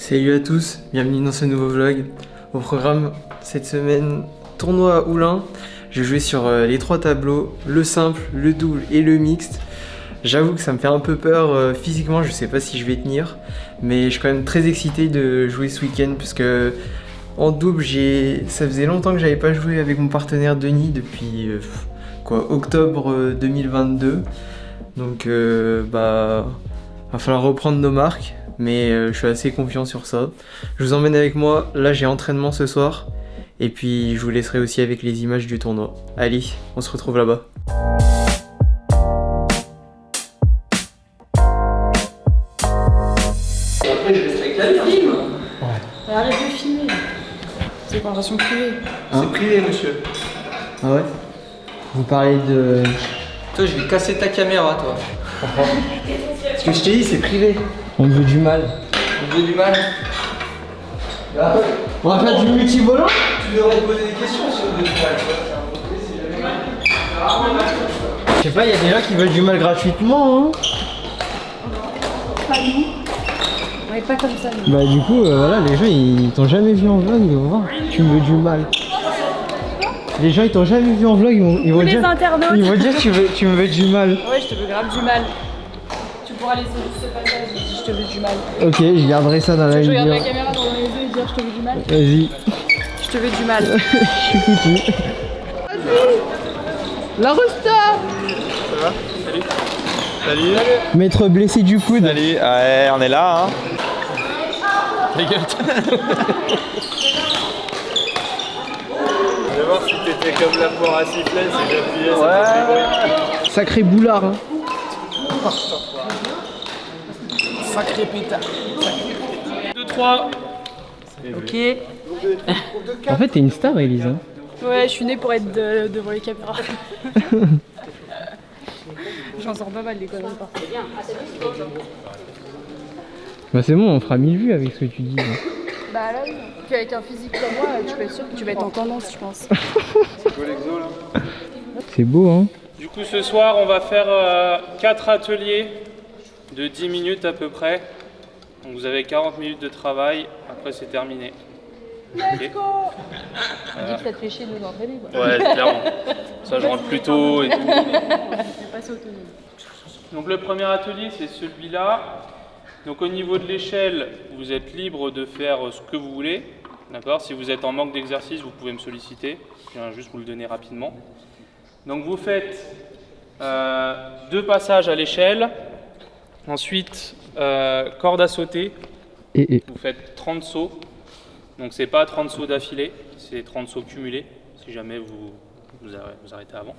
Salut à tous, bienvenue dans ce nouveau vlog. Au programme cette semaine, tournoi à Oulin. Je vais jouer sur les 3 tableaux, le simple, le double et le mixte. J'avoue que ça me fait un peu peur physiquement, je sais pas si je vais tenir. Mais je suis quand même très excité de jouer ce week-end parce que en double, ça faisait longtemps que j'avais pas joué avec mon partenaire Denis depuis octobre 2022. Donc va falloir reprendre nos marques. Mais je suis assez confiant sur ça. Je vous emmène avec moi, là j'ai entraînement ce soir. Et puis je vous laisserai aussi avec les images du tournoi. Allez, on se retrouve là-bas. Après je reste avec la film. Ouais. Arrête de filmer. C'est conversation privée. C'est privé monsieur. Ah ouais? Vous parlez de... Toi je vais casser ta caméra toi. Ce que je t'ai dit c'est privé. On me veut du mal. On veut du mal. On va faire du multivolant. Tu devrais poser des questions sur le mal. Je sais pas, il y a des gens qui veulent du mal gratuitement. Hein. Pas nous. On est pas comme ça nous. Bah du coup, voilà, les gens ils t'ont jamais vu en vlog, ils vont voir. Tu me veux du mal. Les gens ils t'ont jamais vu en vlog, ils vont dire. Internautes. Ils vont dire tu me veux du mal. Ouais, je te veux grave du mal. Tu pourras laisser juste ce passage si je te veux du mal. Ok, je garderai ça dans la Je vidéo. regarde la caméra dans les yeux et dire je te veux du mal. Vas-y. Je te veux du mal. Je suis foutu. La Rosta. Ça va? Salut. Salut. Maître blessé du coude. Salut. Ouais, on est là, hein. Regarde. Je vais voir si t'étais comme la poire à sifflet, si j'appuyais, ça fait bruit. Sacré boulard. Hein. Sacré pétard. 2-3. Ok. En fait, t'es une star, Elise. Hein. Ouais, je suis née pour être devant les caméras. J'en sors pas mal des conneries parfois. Bah c'est bon, on fera 1000 vues avec ce que tu dis. Hein. Bah là oui. Puis avec un physique comme moi, tu peux être sûr que tu vas être en tendance, je pense. C'est quoi l'exo là? C'est beau, hein. Du coup, ce soir, on va faire 4 ateliers de 10 minutes à peu près. Donc, vous avez 40 minutes de travail. Après, c'est terminé. Let's go. On dit que ça te fait chier de nous entraîner quoi. Ouais, clairement. Ça, je rentre plus tôt et tout. Je vais passer autonome. Donc, le premier atelier, c'est celui-là. Donc, au niveau de l'échelle, vous êtes libre de faire ce que vous voulez. D'accord? Si vous êtes en manque d'exercice, vous pouvez me solliciter. Je viens juste vous le donner rapidement. Donc vous faites 2 passages à l'échelle, ensuite corde à sauter, vous faites 30 sauts, donc c'est pas 30 sauts d'affilée, c'est 30 sauts cumulés, si jamais vous arrêtez avant.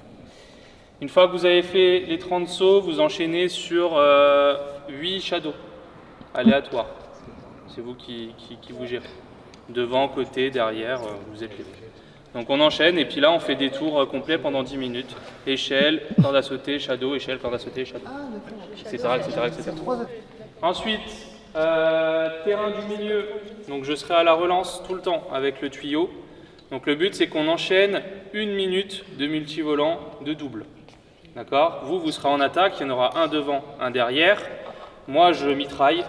Une fois que vous avez fait les 30 sauts, vous enchaînez sur 8 shadows aléatoires, c'est vous qui vous gérez, devant, côté, derrière, vous êtes libre. Donc on enchaîne et puis là on fait des tours complets pendant 10 minutes. Échelle, corde à sauter, shadow, échelle, corde à sauter, shadow. Etc. Ensuite, terrain du milieu. Donc je serai à la relance tout le temps avec le tuyau. Donc le but c'est qu'on enchaîne 1 minute de multivolant de double. D'accord? Vous serez en attaque, il y en aura un devant, un derrière. Moi je mitraille.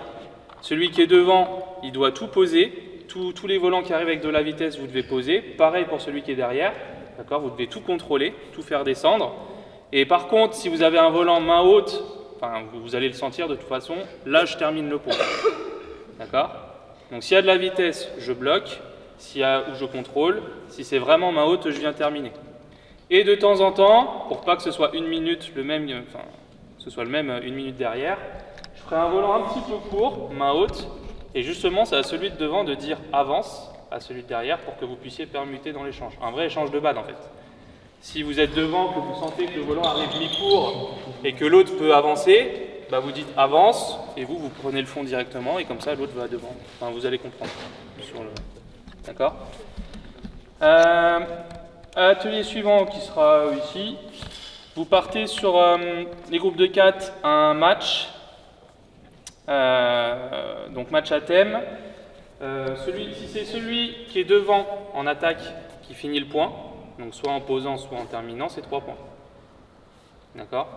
Celui qui est devant, il doit tout poser. Tous les volants qui arrivent avec de la vitesse, vous devez poser. Pareil pour celui qui est derrière. D'accord, vous devez tout contrôler, tout faire descendre. Et par contre, si vous avez un volant main haute, enfin, vous allez le sentir de toute façon, là, je termine le pot. D'accord? Donc, s'il y a de la vitesse, je bloque. Ou je contrôle. Si c'est vraiment main haute, je viens terminer. Et de temps en temps, pour pas que ce soit 1 minute le même, enfin, ce soit le même 1 minute derrière, je ferai un volant un petit peu court, main haute. Et justement, c'est à celui de devant de dire avance à celui de derrière pour que vous puissiez permuter dans l'échange. Un vrai échange de balles en fait. Si vous êtes devant, que vous sentez que le volant arrive mi-court et que l'autre peut avancer, bah vous dites avance et vous prenez le fond directement et comme ça l'autre va devant. Enfin, vous allez comprendre. D'accord ? Atelier suivant qui sera ici. Vous partez sur les groupes de 4, un match. Donc match à thème. Si c'est celui qui est devant en attaque qui finit le point, donc soit en posant, soit en terminant, c'est 3 points. D'accord?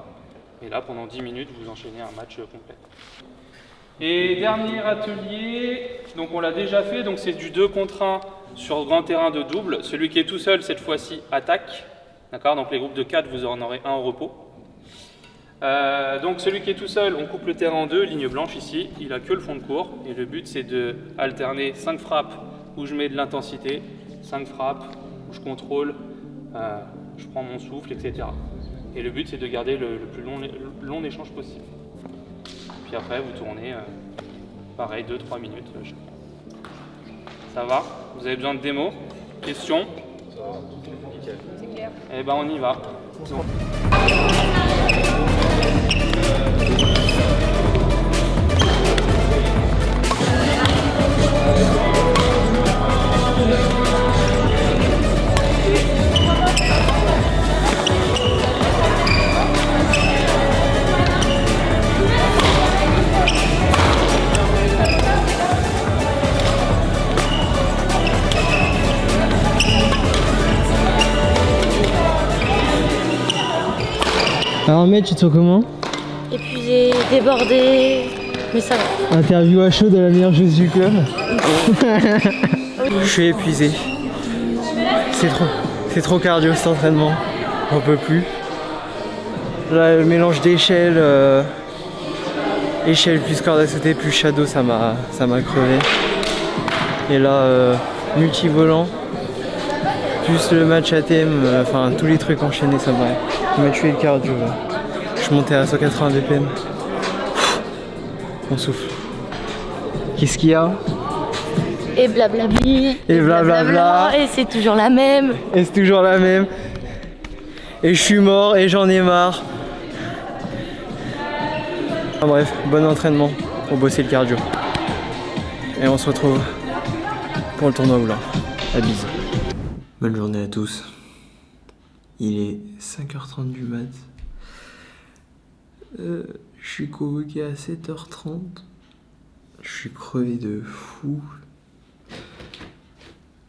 Et là, pendant 10 minutes, vous enchaînez un match complet. Et dernier atelier, donc on l'a déjà fait, donc c'est du 2 contre 1 sur grand terrain de double. Celui qui est tout seul, cette fois-ci, attaque. D'accord, donc les groupes de 4, vous en aurez un au repos. Donc celui qui est tout seul, on coupe le terrain en 2, ligne blanche ici, il a que le fond de cours. Et le but, c'est de alterner 5 frappes où je mets de l'intensité, 5 frappes où je contrôle, je prends mon souffle, etc. Et le but, c'est de garder le plus long échange possible. Puis après, vous tournez, pareil, 2-3 minutes. Ça va? Vous avez besoin de démos? Questions? Ça va, nickel. C'est clair. Eh ben, on y va. Donc. Alors mec, tu te sens comment? Épuisé, débordé, mais ça va. Interview à chaud de la meilleure joueuse du club. Je suis épuisé. C'est trop cardio cet entraînement. On peut plus. Là, le mélange d'échelle, échelle plus corde à sauter plus shadow, ça m'a crevé. Et là, multivolant, plus le match ATM, enfin tous les trucs enchaînés, ça m'a tué le cardio. Là. Je suis monté à 180 BPM. On souffle. Qu'est-ce qu'il y a? Et blablabli. Et blablabla. Et c'est toujours la même. Et c'est toujours la même. Et je suis mort et j'en ai marre. Enfin, bref, bon entraînement pour bosser le cardio. Et on se retrouve pour le tournoi Oulin. À bise. Bonne journée à tous. Il est 5h30 du mat. Je suis convoqué à 7h30. Je suis crevé de fou.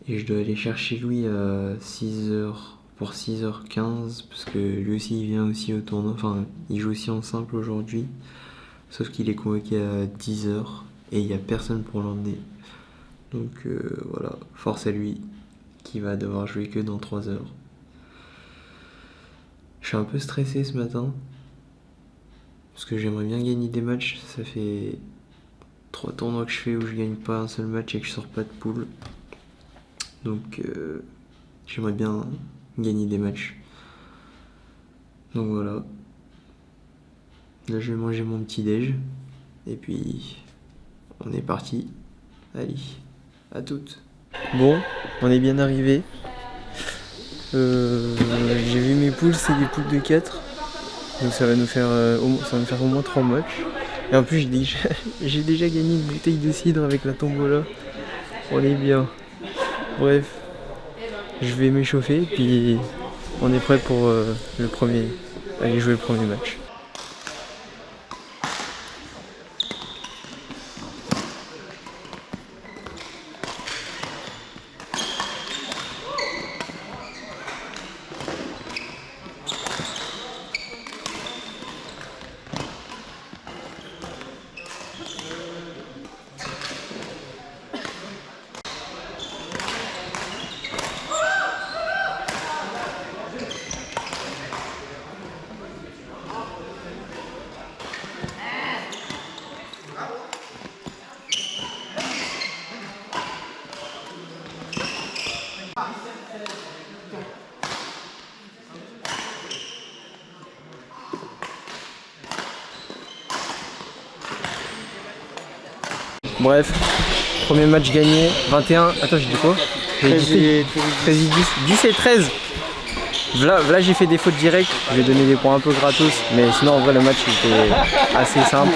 Et je dois aller chercher Louis à 6h pour 6h15 parce que lui aussi il vient aussi au tournoi. Enfin, il joue aussi en simple aujourd'hui. Sauf qu'il est convoqué à 10h et il n'y a personne pour l'emmener. Donc voilà, force à lui qui va devoir jouer que dans 3 heures. Je suis un peu stressé ce matin parce que j'aimerais bien gagner des matchs. Ça fait 3 tournois que je fais où je gagne pas un seul match et que je sors pas de poule. Donc j'aimerais bien gagner des matchs. Donc voilà. Là je vais manger mon petit déj. Et puis on est parti. Allez, à toutes. Bon, on est bien arrivé. J'ai vu mes poules, c'est des poules de 4. Donc ça va nous faire au moins 3 matchs. Et en plus j'ai déjà gagné une bouteille de cidre avec la tombola. On est bien. Bref, je vais m'échauffer puis on est prêt pour aller jouer le premier match. Bref, premier match gagné, 21, attends j'ai dit quoi? 13 et 10 et 13. Là j'ai fait des fautes directes, je vais donner des points un peu gratos, mais sinon en vrai le match était assez simple.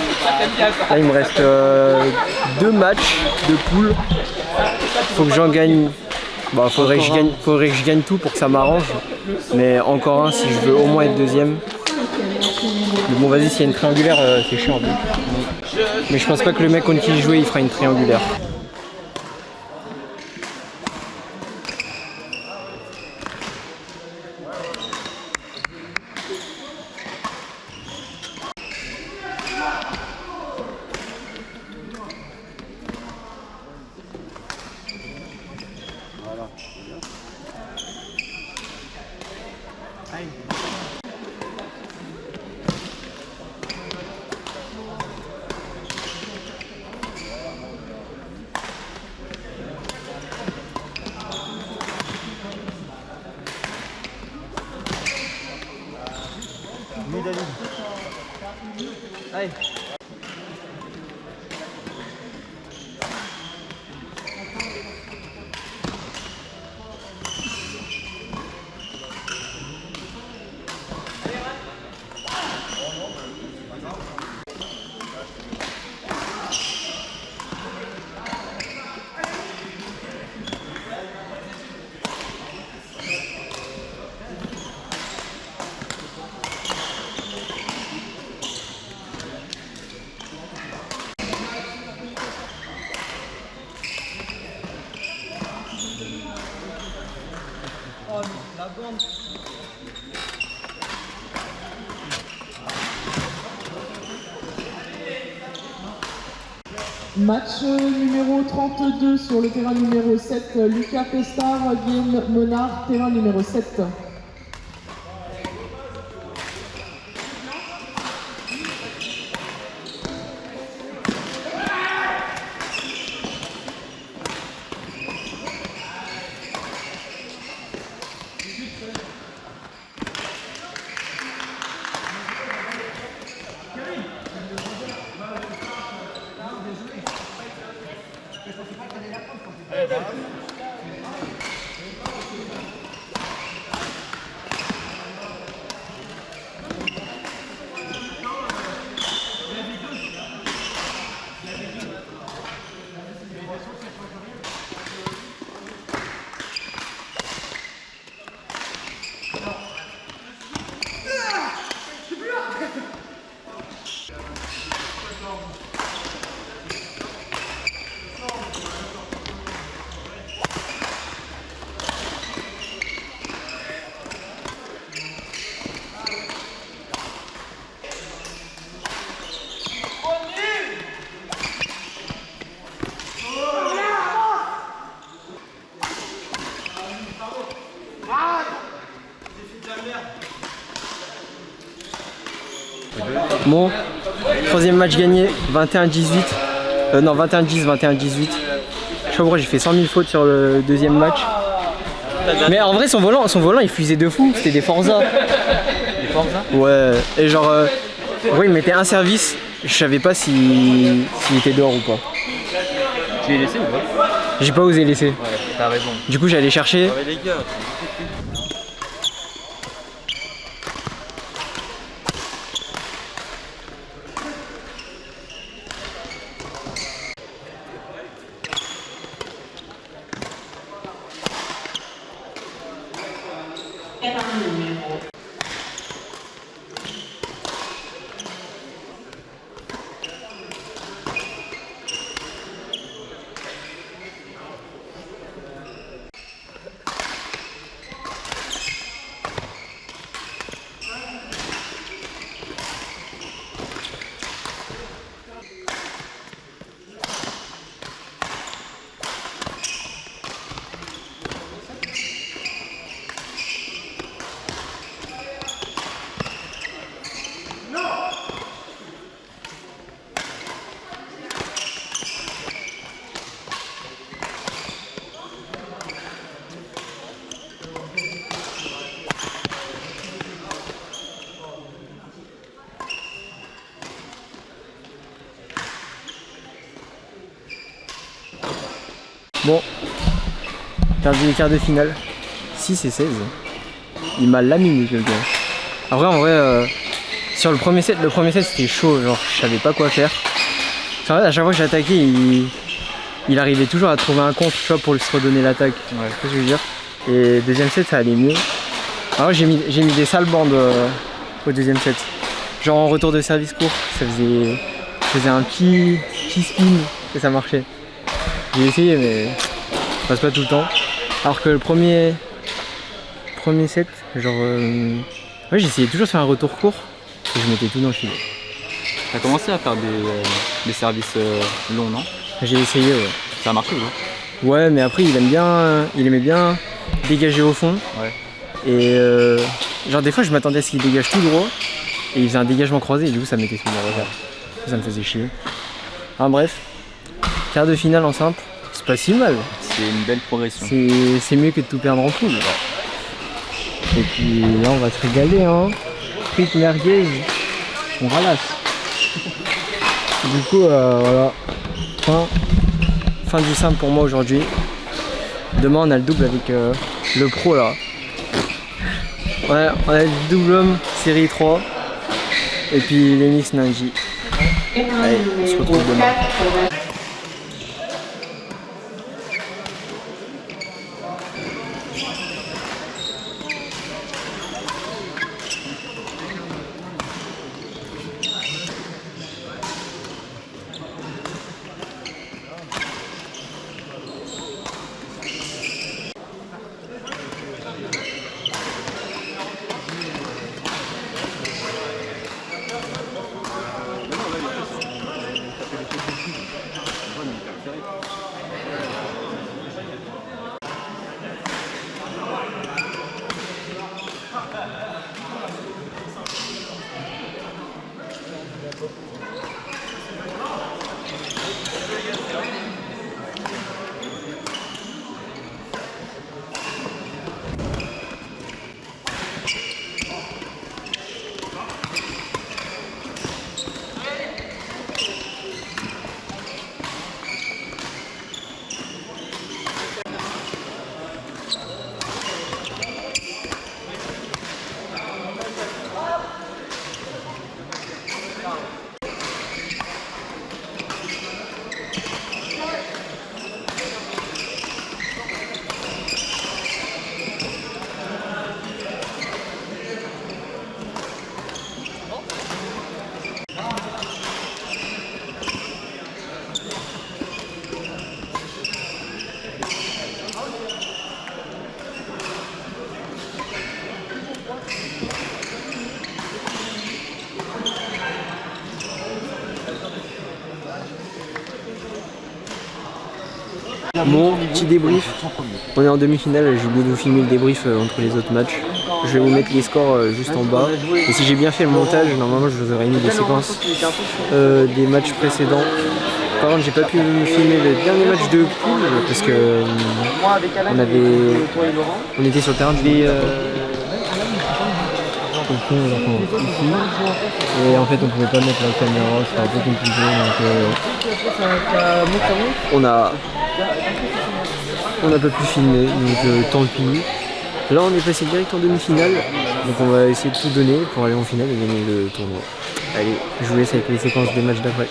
Là il me reste 2 matchs de poule, faut que j'en gagne, bah, faudrait que je gagne tout pour que ça m'arrange, mais encore un si je veux au moins être deuxième. Mais bon vas-y, s'il y a une triangulaire c'est chiant. Mais je pense pas que le mec contre qui je jouais il fera une triangulaire. Allez. Match numéro 32 sur le terrain numéro 7, Lucas Pestar, Guillaume Monard, terrain numéro 7. Bon, troisième match gagné, 21-18. Non, 21-10, 21-18. Je sais pas pourquoi j'ai fait 100 000 fautes sur le deuxième match. Mais en vrai, son volant il fusait de fou, c'était des Forza. Des Forza? Ouais, et genre, ouais, il mettait un service, je savais pas s'il était dehors ou pas. Tu l'as laissé ou pas? J'ai pas osé laisser. Ouais, t'as raison. Du coup, j'allais chercher. Ouais, les gars. Bon, perdu les quarts de finale, 6 et 16. Il m'a laminé le gars. Après en vrai, sur le premier set c'était chaud, genre je savais pas quoi faire. En fait, à chaque fois que j'attaquais, il arrivait toujours à trouver un contre, tu vois, pour se redonner l'attaque. Ouais, c'est ce que je veux dire. Et deuxième set ça allait mieux. Alors j'ai mis des sales bandes au deuxième set. Genre en retour de service court, je faisais un petit spin et ça marchait. J'ai essayé mais ça passe pas tout le temps. Alors que le premier set, genre ouais, j'essayais toujours de faire un retour court et je mettais tout dans le filet. T'as commencé à faire des services longs, non? J'ai essayé, ouais. Ça a marché ou pas? Ouais, mais après il aimait bien dégager au fond. Ouais. Et genre des fois je m'attendais à ce qu'il dégage tout droit et il faisait un dégagement croisé et du coup ça me mettait sous le revers. Ça me faisait chier. Enfin bref, quart de finale en simple, c'est pas si mal. C'est une belle progression. C'est mieux que de tout perdre en poule. Et puis là on va se régaler hein. Frites merguez, on ralasse. Du coup, voilà. Fin du simple pour moi aujourd'hui. Demain, on a le double avec le pro là. Ouais, on a le double homme série 3. Et puis les mix Nanji. Allez, on se retrouve demain. Mon petit débrief, on est en demi-finale, j'ai oublié de vous filmer le débrief entre les autres matchs. Je vais vous mettre les scores juste en bas. Et si j'ai bien fait le montage, normalement je vous aurais mis des séquences des matchs précédents. Par contre j'ai pas pu filmer le dernier match de poule parce que on était sur le terrain ici. Et en fait on pouvait pas mettre la caméra, c'était un peu compliqué donc on n'a pas pu filmer, donc tant pis. Là on est passé direct en demi-finale, donc on va essayer de tout donner pour aller en finale et gagner le tournoi. Allez, je vous laisse avec les séquences des matchs d'après.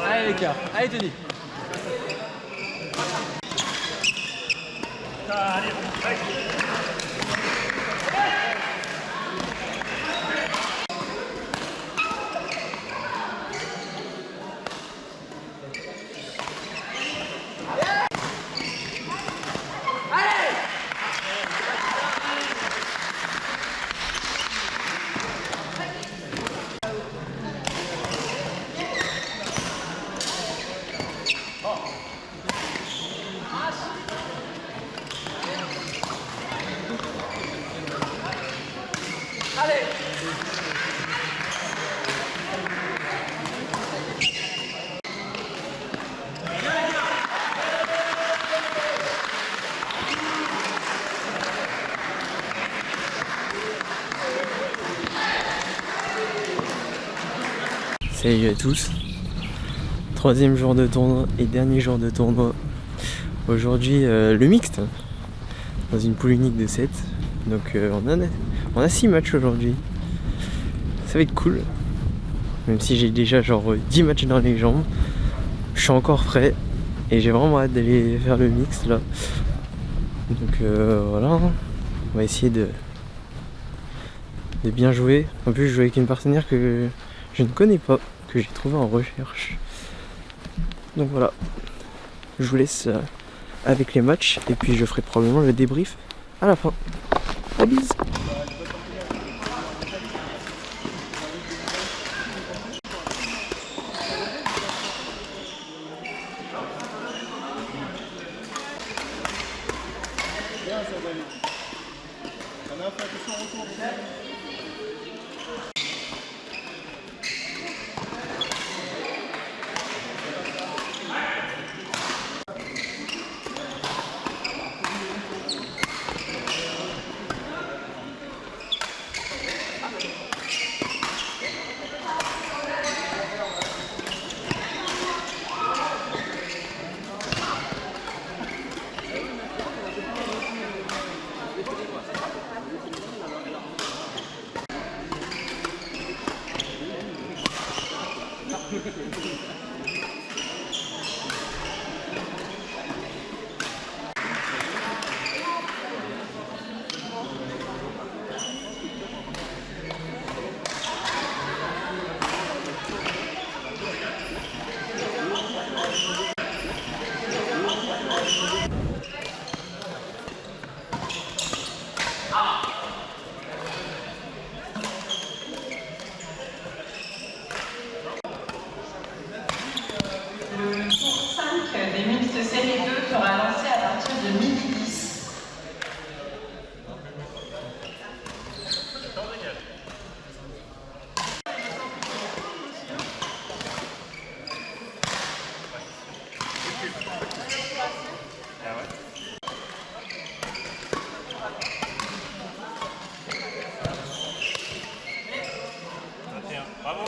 Allez les gars, allez Tony. Salut à tous, troisième jour de tournoi et dernier jour de tournoi. Aujourd'hui le mixte, dans une poule unique de 7. Donc on a 6 matchs aujourd'hui. Ça va être cool. Même si j'ai déjà genre 10 matchs dans les jambes. Je suis encore frais et j'ai vraiment hâte d'aller faire le mixte là. Donc voilà, on va essayer de bien jouer. En plus je joue avec une partenaire que je ne connais pas, que j'ai trouvé en recherche. Donc voilà, je vous laisse avec les matchs et puis je ferai probablement le débrief à la fin. La bise. Le tour 5 des mixtes série 2 sera lancé à partir de 12h10. Bravo.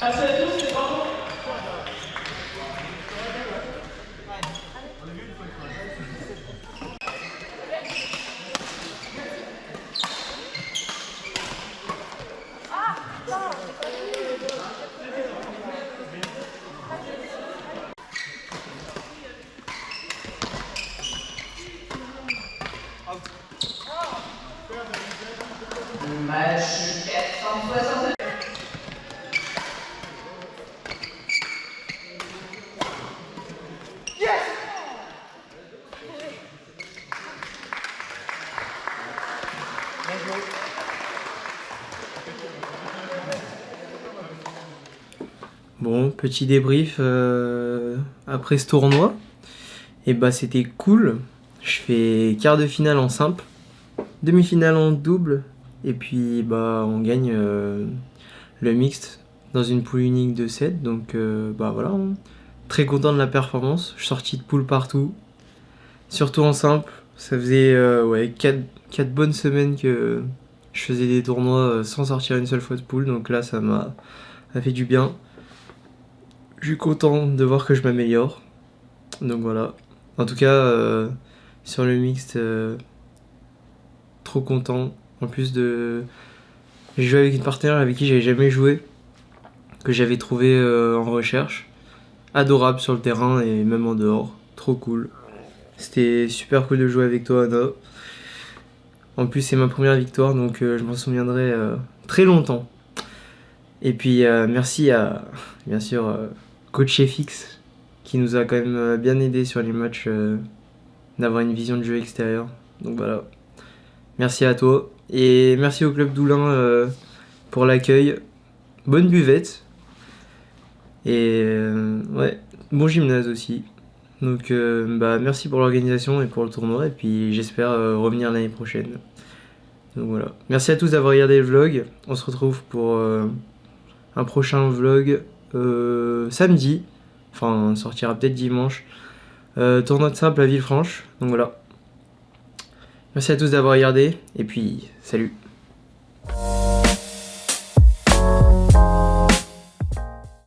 Merci à tous et bravo. Bon, petit débrief après ce tournoi. Et bah c'était cool. Je fais quart de finale en simple, demi-finale en double, et puis bah on gagne le mixte dans une poule unique de 7. Donc bah voilà, très content de la performance. Je suis sorti de poule partout, surtout en simple. Ça faisait 4 bonnes semaines que je faisais des tournois sans sortir une seule fois de poule, donc là ça m'a fait du bien. Je suis content de voir que je m'améliore. Donc voilà. En tout cas, sur le mixte, trop content. En plus de... J'ai joué avec une partenaire avec qui j'avais jamais joué, que j'avais trouvé en recherche. Adorable sur le terrain et même en dehors. Trop cool. C'était super cool de jouer avec toi, Anna. En plus, c'est ma première victoire, donc je m'en souviendrai très longtemps. Et puis, merci à, bien sûr, Coach FX, qui nous a quand même bien aidé sur les matchs, d'avoir une vision de jeu extérieure. Donc voilà. Merci à toi. Et merci au Club d'Oulin pour l'accueil. Bonne buvette. Et ouais, bon gymnase aussi. Donc bah, merci pour l'organisation et pour le tournoi. Et puis j'espère revenir l'année prochaine. Donc voilà. Merci à tous d'avoir regardé le vlog. On se retrouve pour un prochain vlog samedi. Enfin, on sortira peut-être dimanche. Tournoi de simple à Villefranche. Donc voilà. Merci à tous d'avoir regardé. Et puis, salut.